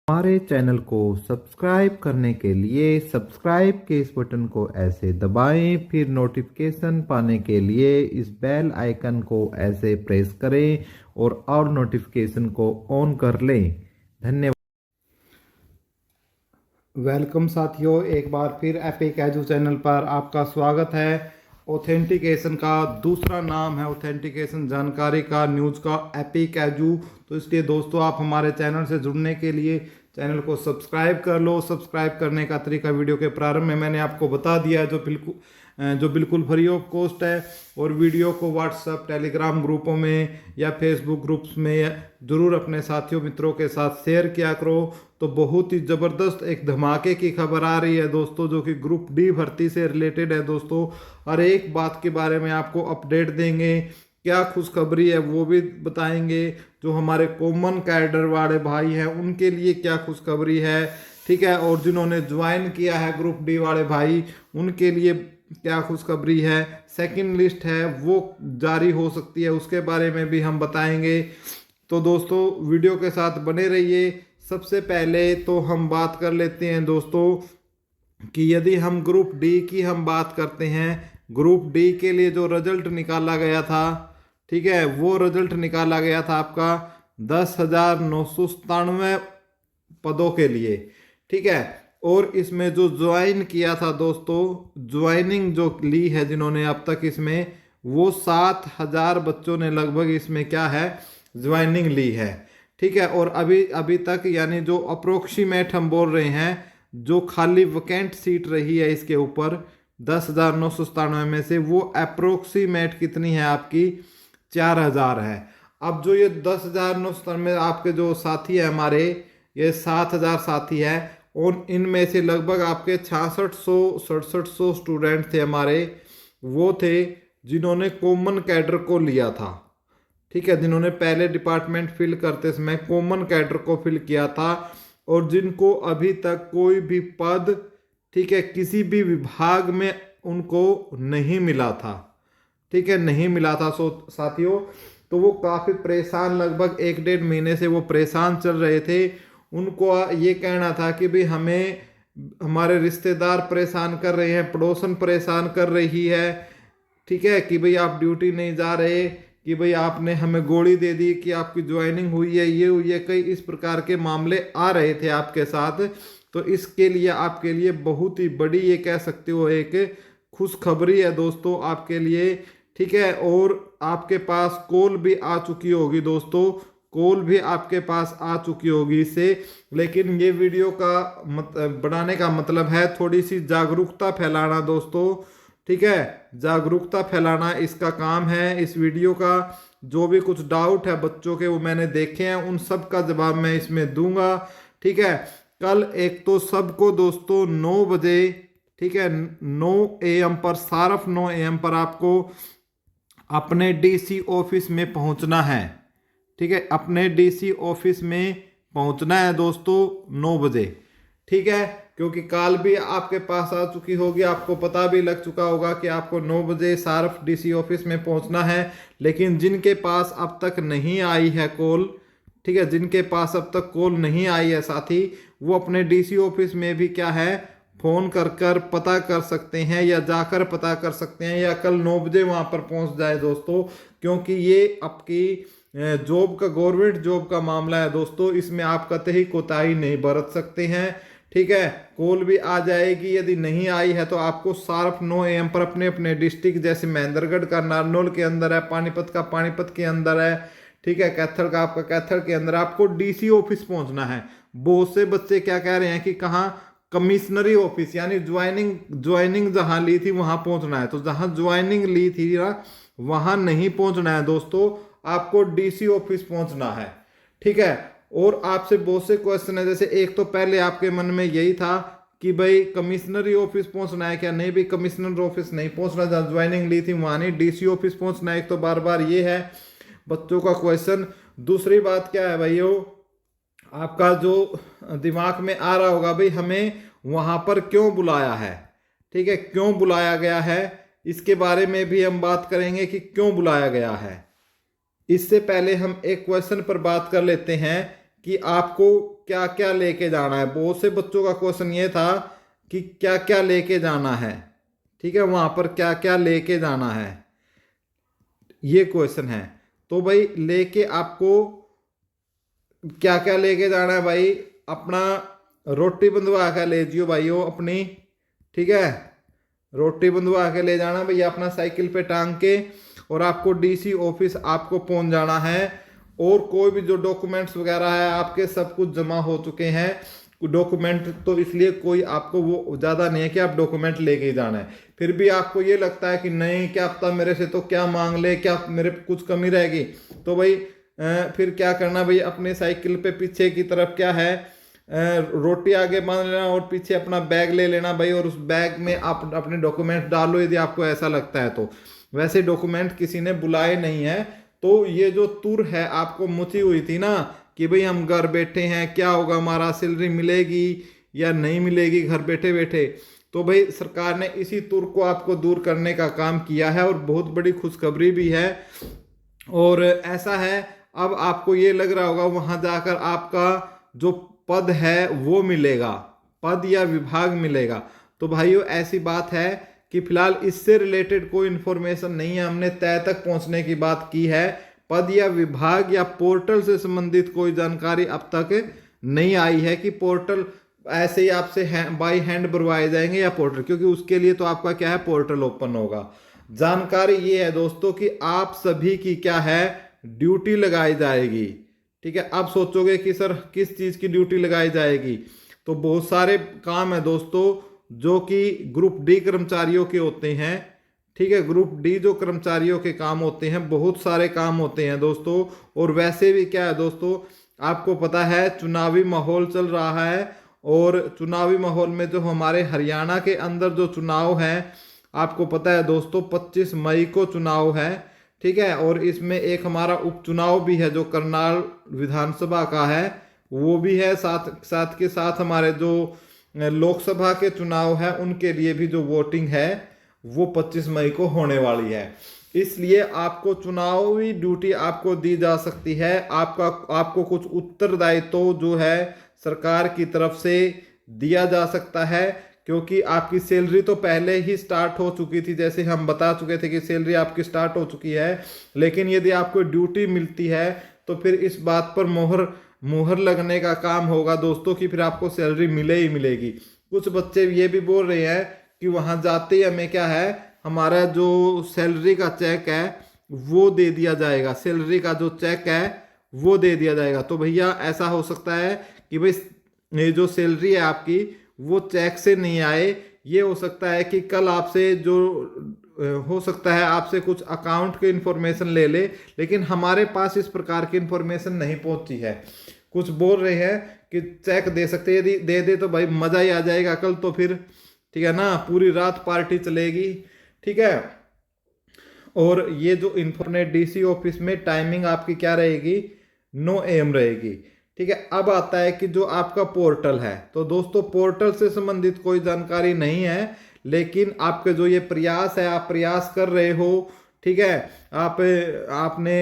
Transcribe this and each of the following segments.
हमारे चैनल को सब्सक्राइब करने के लिए सब्सक्राइब के इस बटन को ऐसे दबाएं, फिर नोटिफिकेशन पाने के लिए इस बेल आइकन को ऐसे प्रेस करें और नोटिफिकेशन को ऑन कर लें। धन्यवाद। वेलकम साथियों, एक बार फिर एपिक एजू चैनल पर आपका स्वागत है। ऑथेंटिकेशन का दूसरा नाम है ऑथेंटिकेशन, जानकारी का, न्यूज़ का एपिक एजू। तो इसलिए दोस्तों, आप हमारे चैनल से जुड़ने के लिए चैनल को सब्सक्राइब कर लो। सब्सक्राइब करने का तरीका वीडियो के प्रारंभ में मैंने आपको बता दिया है, जो बिल्कुल फ्री ऑफ कॉस्ट है। और वीडियो को व्हाट्सएप टेलीग्राम ग्रुपों में या फेसबुक ग्रुप्स में ज़रूर अपने साथियों मित्रों के साथ शेयर किया करो। तो बहुत ही ज़बरदस्त एक धमाके की खबर आ रही है दोस्तों, जो कि ग्रुप डी भर्ती से रिलेटेड है दोस्तों। हर एक बात के बारे में आपको अपडेट देंगे। क्या खुशखबरी है वो भी बताएंगे। जो हमारे कॉमन कैडर वाले भाई हैं उनके लिए क्या खुशखबरी है, ठीक है। और जिन्होंने ज्वाइन किया है ग्रुप डी वाले भाई, उनके लिए क्या खुशखबरी है। सेकंड लिस्ट है वो जारी हो सकती है, उसके बारे में भी हम बताएंगे। तो दोस्तों, वीडियो के साथ बने रहिए। सबसे पहले तो हम बात कर लेते हैं दोस्तों कि यदि हम ग्रुप डी की हम बात करते हैं, ग्रुप डी के लिए जो रिजल्ट निकाला गया था, ठीक है, वो रिजल्ट निकाला गया था आपका 10,997 पदों के लिए, ठीक है। और इसमें जो ज्वाइन किया था दोस्तों, ज्वाइनिंग जो ली है जिन्होंने अब तक इसमें, वो 7,000 बच्चों ने लगभग इसमें क्या है, ज्वाइनिंग ली है, ठीक है। और अभी तक यानी जो अप्रोक्सीमेट हम बोल रहे हैं, जो खाली वैकेंट सीट रही है इसके ऊपर 10,997 में से, वो अप्रोक्सीमेट कितनी है आपकी, 4,000 है। अब जो ये 10,997 में आपके जो साथी है हमारे, ये 7,000 साथी है, और इनमें से लगभग आपके 6600-6700 स्टूडेंट थे हमारे, वो थे जिन्होंने कॉमन कैडर को लिया था, ठीक है, जिन्होंने पहले डिपार्टमेंट फिल करते समय कॉमन कैडर को फिल किया था, और जिनको अभी तक कोई भी पद, ठीक है, किसी भी विभाग में उनको नहीं मिला था, ठीक है, नहीं मिला था। साथियों, तो वो काफ़ी परेशान, लगभग 1-1.5 महीने से वो परेशान चल रहे थे। उनको ये कहना था कि भाई हमें हमारे रिश्तेदार परेशान कर रहे हैं, पड़ोसन परेशान कर रही है, ठीक है, कि भाई आप ड्यूटी नहीं जा रहे, कि भाई आपने हमें गोली दे दी कि आपकी ज्वाइनिंग हुई है, ये हुई है, कई इस प्रकार के मामले आ रहे थे आपके साथ। तो इसके लिए आपके लिए बहुत ही बड़ी, ये कह सकते हो, एक खुशखबरी है दोस्तों आपके लिए, ठीक है। और आपके पास कॉल भी आ चुकी होगी दोस्तों, कॉल भी आपके पास आ चुकी होगी इससे। लेकिन ये वीडियो का बनाने का मतलब है थोड़ी सी जागरूकता फैलाना दोस्तों, ठीक है, जागरूकता फैलाना इसका काम है। इस वीडियो का जो भी कुछ डाउट है बच्चों के, वो मैंने देखे हैं, उन सब का जवाब मैं इसमें दूंगा, ठीक है। कल एक तो सबको दोस्तों 9 बजे, ठीक है, 9 AM पर, सार्फ 9 AM पर आपको अपने डीसी ऑफिस में पहुंचना है, ठीक है, अपने डीसी ऑफिस में पहुंचना है दोस्तों 9 बजे, ठीक है। क्योंकि कॉल भी आपके पास आ चुकी होगी, आपको पता भी लग चुका होगा कि आपको 9 बजे सार्फ डीसी ऑफिस में पहुंचना है। लेकिन जिनके पास अब तक नहीं आई है कॉल, ठीक है, जिनके पास अब तक कॉल नहीं आई है साथी, वो अपने डीसी ऑफिस में भी क्या है, फ़ोन कर पता कर सकते हैं, या जाकर पता कर सकते हैं, या कल 9 बजे वहाँ पर पहुँच जाए दोस्तों। क्योंकि ये आपकी जॉब का, गवर्नमेंट जॉब का मामला है दोस्तों, इसमें आप कतई कोताही नहीं बरत सकते हैं, ठीक है। कॉल भी आ जाएगी, यदि नहीं आई है तो आपको सार्फ 9 AM पर अपने अपने डिस्ट्रिक्ट, जैसे महेंद्रगढ़ का नारनौल के अंदर है, पानीपत का पानीपत के अंदर है, ठीक है, कैथल का आपका कैथल के अंदर, आपको डीसी ऑफिस पहुंचना है। बहुत से बच्चे क्या कह रहे हैं कि कहाँ, कमिश्नरी ऑफिस, यानी ज्वाइनिंग जहां ली थी वहां पहुंचना है। तो जहां ज्वाइनिंग ली थी ना, वहां नहीं पहुंचना है दोस्तों, आपको डीसी ऑफिस पहुंचना है, ठीक है। और आपसे बहुत से क्वेश्चन है, जैसे एक तो पहले आपके मन में यही था कि भाई कमिश्नरी ऑफिस पहुंचना है क्या, नहीं भी कमिश्नर ऑफिस नहीं पहुंचना, जहाँ ज्वाइनिंग ली थी वहां नहीं, डीसी ऑफिस पहुंचना है। एक तो बार बार ये है बच्चों का क्वेश्चन। दूसरी बात क्या है भाइयों, आपका जो दिमाग में आ रहा होगा, भाई हमें वहां पर क्यों बुलाया है, ठीक है, क्यों बुलाया गया है, इसके बारे में भी हम बात करेंगे कि क्यों बुलाया गया है। इससे पहले हम एक क्वेश्चन पर बात कर लेते हैं कि आपको क्या क्या लेके जाना है। बहुत से बच्चों का क्वेश्चन ये था कि क्या क्या लेके जाना है, ठीक है, वहां पर क्या क्या लेके जाना है, ये क्वेश्चन है। तो भाई लेके आपको क्या क्या लेके जाना है भाई, अपना रोटी बंधवा के ले जियो भाइयों अपनी, ठीक है, रोटी बंधवा के ले जाना भैया अपना साइकिल पे टांग के, और आपको डीसी ऑफिस आपको पहुंच जाना है। और कोई भी जो डॉक्यूमेंट्स वगैरह है आपके सब कुछ जमा हो चुके हैं। डॉक्यूमेंट तो इसलिए कोई आपको वो ज़्यादा नहीं है कि आप डॉक्यूमेंट लेके ही जाना है। फिर भी आपको ये लगता है कि नहीं क्या पता मेरे से तो क्या मांग ले, क्या मेरे कुछ कमी रहेगी, तो भाई फिर क्या करना भाई, अपने साइकिल पे पीछे की तरफ क्या है, रोटी आगे बांध लेना और पीछे अपना बैग ले लेना भाई, और उस बैग में आप अपने डॉक्यूमेंट डालो यदि आपको ऐसा लगता है तो। वैसे डॉक्यूमेंट किसी ने बुलाए नहीं है। तो ये जो तुर है आपको मुची हुई थी ना कि भाई हम घर बैठे हैं, क्या होगा हमारा, सैलरी मिलेगी या नहीं मिलेगी घर बैठे बैठे, तो भाई सरकार ने इसी तुर को आपको दूर करने का काम किया है, और बहुत बड़ी खुशखबरी भी है। और ऐसा है, अब आपको ये लग रहा होगा वहां जाकर आपका जो पद है वो मिलेगा, पद या विभाग मिलेगा। तो भाइयों ऐसी बात है कि फिलहाल इससे रिलेटेड कोई इंफॉर्मेशन नहीं है, हमने तय तक पहुंचने की बात की है। पद या विभाग या पोर्टल से संबंधित कोई जानकारी अब तक नहीं आई है कि पोर्टल ऐसे ही आपसे बाई हैंड भरवाए जाएंगे या पोर्टल, क्योंकि उसके लिए तो आपका क्या है, पोर्टल ओपन होगा। जानकारी ये है दोस्तों कि आप सभी की क्या है, ड्यूटी लगाई जाएगी, ठीक है। आप सोचोगे कि सर किस चीज की ड्यूटी लगाई जाएगी, तो बहुत सारे काम है दोस्तों जो कि ग्रुप डी कर्मचारियों के होते हैं, ठीक है। ग्रुप डी जो कर्मचारियों के काम होते हैं, बहुत सारे काम होते हैं दोस्तों। और वैसे भी क्या है दोस्तों, आपको पता है चुनावी माहौल चल रहा है, और चुनावी माहौल में जो हमारे हरियाणा के अंदर जो चुनाव है, आपको पता है दोस्तों 25 मई को चुनाव है, ठीक है। और इसमें एक हमारा उपचुनाव भी है जो करनाल विधानसभा का है, वो भी है। साथ साथ के साथ हमारे जो लोकसभा के चुनाव है उनके लिए भी जो वोटिंग है वो 25 मई को होने वाली है। इसलिए आपको चुनावी ड्यूटी आपको दी जा सकती है, आपको कुछ उत्तरदायित्व जो है सरकार की तरफ से दिया जा सकता है, क्योंकि आपकी सैलरी तो पहले ही स्टार्ट हो चुकी थी, जैसे हम बता चुके थे कि सैलरी आपकी स्टार्ट हो चुकी है। लेकिन यदि आपको ड्यूटी मिलती है तो फिर इस बात पर मोहर लगने का काम होगा दोस्तों कि फिर आपको सैलरी मिले ही मिलेगी। कुछ बच्चे ये भी बोल रहे हैं कि वहां जाते ही हमें क्या है, हमारा जो सैलरी का चेक है वो दे दिया जाएगा, सैलरी का जो चेक है वो दे दिया जाएगा। तो भैया ऐसा हो सकता है कि भाई ये जो सैलरी है आपकी वो चेक से नहीं आए, ये हो सकता है कि कल आपसे जो हो सकता है आपसे कुछ अकाउंट की इंफॉर्मेशन ले ले, लेकिन हमारे पास इस प्रकार की इंफॉर्मेशन नहीं पहुंची है। कुछ बोल रहे हैं कि चेक दे सकते, यदि दे दे तो भाई मजा ही आ जाएगा कल तो फिर, ठीक है ना, पूरी रात पार्टी चलेगी, ठीक है। और ये जो इंफॉर्मेट डीसी ऑफिस में टाइमिंग आपकी क्या रहेगी, 9 AM रहेगी, ठीक है। अब आता है कि जो आपका पोर्टल है, तो दोस्तों पोर्टल से संबंधित कोई जानकारी नहीं है, लेकिन आपके जो ये प्रयास है, आप प्रयास कर रहे हो, ठीक है। आपने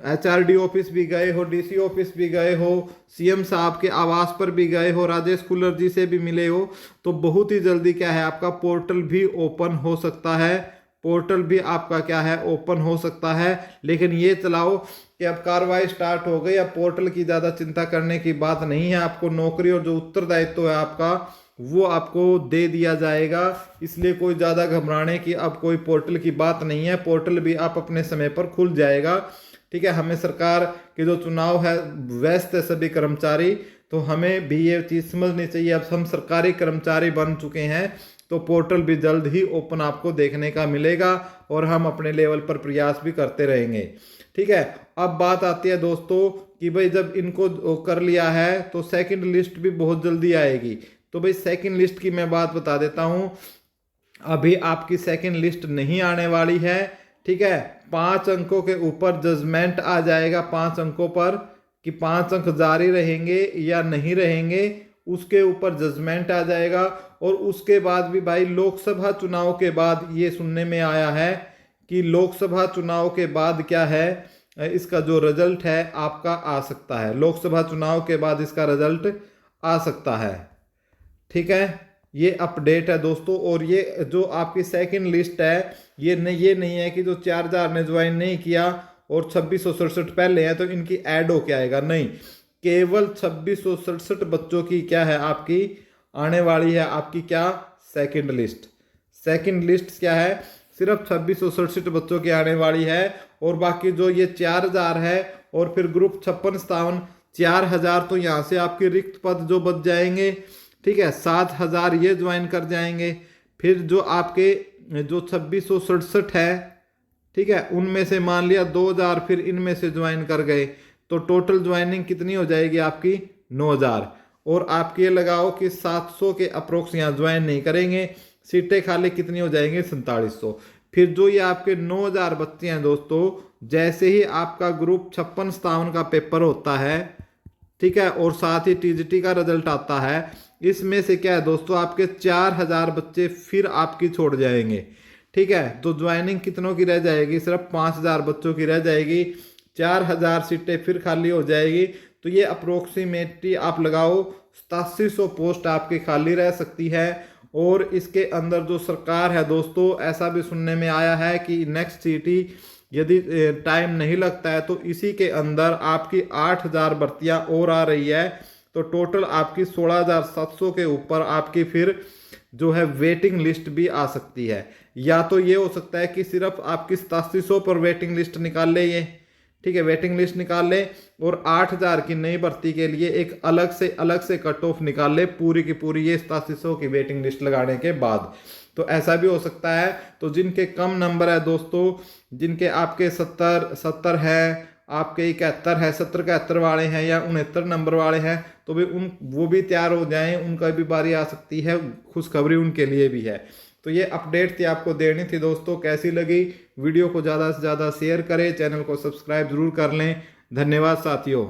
HRD ऑफिस भी गए हो, डीसी ऑफिस भी गए हो, CM साहब के आवास पर भी गए हो, राजेश कुलर जी से भी मिले हो, तो बहुत ही जल्दी क्या है आपका पोर्टल भी ओपन हो सकता है, पोर्टल भी आपका क्या है ओपन हो सकता है। लेकिन ये चलाओ कि अब कार्रवाई स्टार्ट हो गई, अब पोर्टल की ज़्यादा चिंता करने की बात नहीं है, आपको नौकरी और जो उत्तरदायित्व है आपका वो आपको दे दिया जाएगा। इसलिए कोई ज़्यादा घबराने की अब कोई पोर्टल की बात नहीं है, पोर्टल भी आप अपने समय पर खुल जाएगा, ठीक है। हमें सरकार के जो चुनाव है व्यस्त है सभी कर्मचारी, तो हमें भी ये चीज़ समझनी चाहिए, अब हम सरकारी कर्मचारी बन चुके हैं तो पोर्टल भी जल्द ही ओपन आपको देखने का मिलेगा, और हम अपने लेवल पर प्रयास भी करते रहेंगे, ठीक है। अब बात आती है दोस्तों कि भाई जब इनको कर लिया है तो सेकंड लिस्ट भी बहुत जल्दी आएगी। तो भाई सेकंड लिस्ट की मैं बात बता देता हूं, अभी आपकी सेकंड लिस्ट नहीं आने वाली है, ठीक है। 5 अंकों के ऊपर जजमेंट आ जाएगा, 5 अंकों पर कि 5 अंक जारी रहेंगे या नहीं रहेंगे, उसके ऊपर जजमेंट आ जाएगा। और उसके बाद भी भाई लोकसभा चुनाव के बाद ये सुनने में आया है कि लोकसभा चुनाव के बाद क्या है, इसका जो रिजल्ट है आपका आ सकता है। लोकसभा चुनाव के बाद इसका रिजल्ट आ सकता है। ठीक है, ये अपडेट है दोस्तों। और ये जो आपकी सेकंड लिस्ट है, ये नहीं है कि जो 4000 ने ज्वाइन नहीं किया और 2667 पहले हैं तो इनकी ऐड हो के आएगा, नहीं। केवल 2667 बच्चों की क्या है आपकी आने वाली है, आपकी क्या सेकंड लिस्ट। सेकंड लिस्ट क्या है, सिर्फ 2667 बच्चों की आने वाली है। और बाकी जो ये 4000 है और फिर ग्रुप 56-57 4000 तो यहाँ से आपके रिक्त पद जो बच जाएंगे। ठीक है, 7000 ये ज्वाइन कर जाएंगे। फिर जो आपके जो 2667 है, ठीक है, उनमें से मान लिया 2000 फिर इनमें से ज्वाइन कर गए, तो टोटल ज्वाइनिंग कितनी हो जाएगी आपकी 9000। और आप ये लगाओ कि 700 के अप्रोक्स यहाँ ज्वाइन नहीं करेंगे, सीटें खाली कितनी हो जाएंगी 4700। फिर जो ये आपके 9000 बच्चे हैं दोस्तों, जैसे ही आपका ग्रुप 56-57 का पेपर होता है, ठीक है, और साथ ही टीजीटी का रिजल्ट आता है, इसमें से क्या है दोस्तों आपके 4000 बच्चे फिर आपकी छोड़ जाएंगे। ठीक है, तो ज्वाइनिंग कितनों की रह जाएगी, सिर्फ 5000 बच्चों की रह जाएगी। 4000 सीटें फिर खाली हो जाएगी। तो ये अप्रोक्सीमेटली आप लगाओ 8700 पोस्ट आपकी खाली रह सकती है। और इसके अंदर जो सरकार है दोस्तों, ऐसा भी सुनने में आया है कि नेक्स्ट सीटी यदि टाइम नहीं लगता है तो इसी के अंदर आपकी 8000 भर्तियां और आ रही है। तो टोटल आपकी 16700 के ऊपर आपकी फिर जो है वेटिंग लिस्ट भी आ सकती है। या तो ये हो सकता है कि सिर्फ आपकी 8700 पर वेटिंग लिस्ट निकाल ले ये, ठीक है, वेटिंग लिस्ट निकाल ले और 8000 की नई भर्ती के लिए एक अलग से कट ऑफ निकाल ले पूरी की पूरी ये 8700 की वेटिंग लिस्ट लगाने के बाद। तो ऐसा भी हो सकता है। तो जिनके कम नंबर है दोस्तों, जिनके आपके 70 है, आपके 71 है, 70-71 वाले हैं या 69 नंबर वाले हैं, तो भी वो भी तैयार हो जाएं, उनका भी बारी आ सकती है। खुशखबरी उनके लिए भी है। तो ये अपडेट थी, आपको देनी थी दोस्तों। कैसी लगी वीडियो को ज़्यादा से ज़्यादा शेयर करें, चैनल को सब्सक्राइब जरूर कर लें। धन्यवाद साथियों।